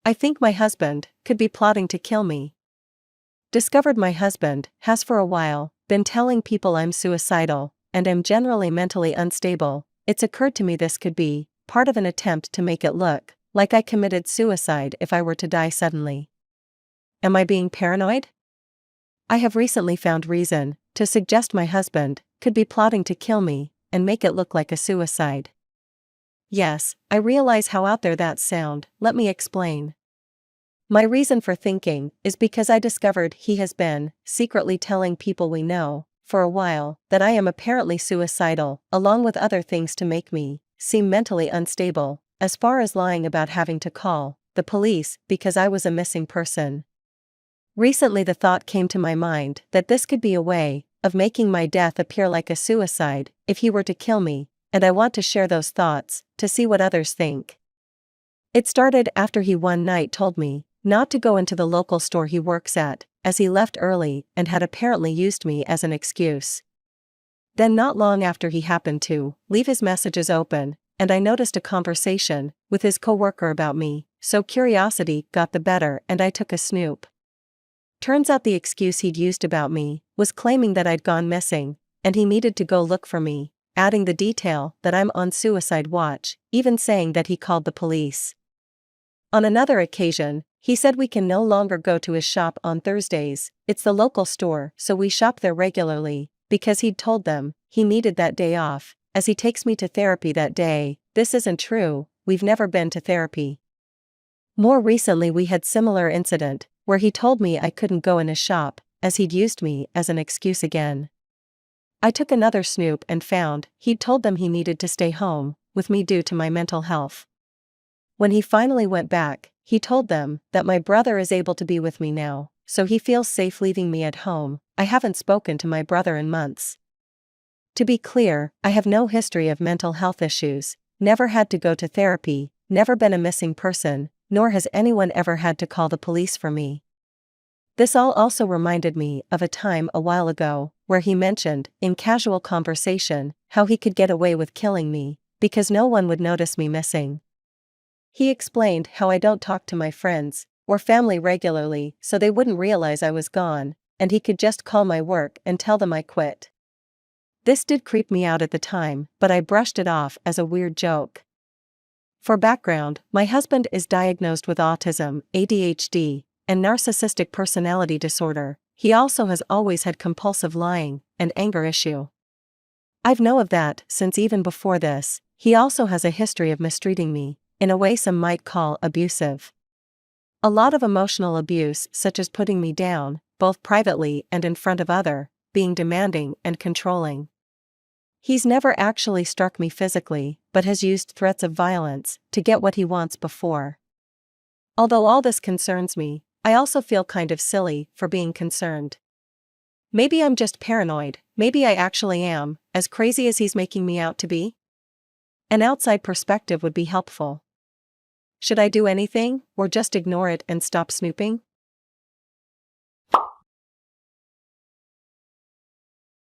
I think my husband could be plotting to kill me. Discovered my husband has for a while been telling people I'm suicidal and am generally mentally unstable. It's occurred to me this could be part of an attempt to make it look like I committed suicide if I were to die suddenly. Am I being paranoid? I have recently found reason to suggest my husband could be plotting to kill me and make it look like a suicide. Yes, I realize how out there that sounds. Let me explain. My reason for thinking is because I discovered he has been secretly telling people we know for a while that I am apparently suicidal, along with other things to make me seem mentally unstable, as far as lying about having to call the police because I was a missing person. Recently the thought came to my mind that this could be a way of making my death appear like a suicide if he were to kill me, and I want to share those thoughts to see what others think. It started after he one night told me not to go into the local store he works at, as he left early and had apparently used me as an excuse. Then not long after he happened to leave his messages open, and I noticed a conversation with his coworker about me, so curiosity got the better and I took a snoop. Turns out the excuse he'd used about me was claiming that I'd gone missing, and he needed to go look for me, adding the detail that I'm on suicide watch, even saying that he called the police. On another occasion, he said we can no longer go to his shop on Thursdays. It's the local store, so we shop there regularly, because he'd told them he needed that day off, as he takes me to therapy that day. This isn't true, we've never been to therapy. More recently we had similar incident, where he told me I couldn't go in his shop, as he'd used me as an excuse again. I took another snoop and found he'd told them he needed to stay home with me due to my mental health. When he finally went back, he told them that my brother is able to be with me now, so he feels safe leaving me at home. I haven't spoken to my brother in months. To be clear, I have no history of mental health issues, never had to go to therapy, never been a missing person, nor has anyone ever had to call the police for me. This all also reminded me of a time a while ago, where he mentioned, in casual conversation, how he could get away with killing me, because no one would notice me missing. He explained how I don't talk to my friends or family regularly so they wouldn't realize I was gone, and he could just call my work and tell them I quit. This did creep me out at the time, but I brushed it off as a weird joke. For background, my husband is diagnosed with autism, ADHD, and narcissistic personality disorder. He also has always had compulsive lying and anger issue. I've known of that since even before this. He also has a history of mistreating me, in a way some might call abusive. A lot of emotional abuse, such as putting me down, both privately and in front of others, being demanding and controlling. He's never actually struck me physically, but has used threats of violence to get what he wants before. Although all this concerns me, I also feel kind of silly for being concerned. Maybe I'm just paranoid, maybe I actually am, as crazy as he's making me out to be? An outside perspective would be helpful. Should I do anything, or just ignore it and stop snooping?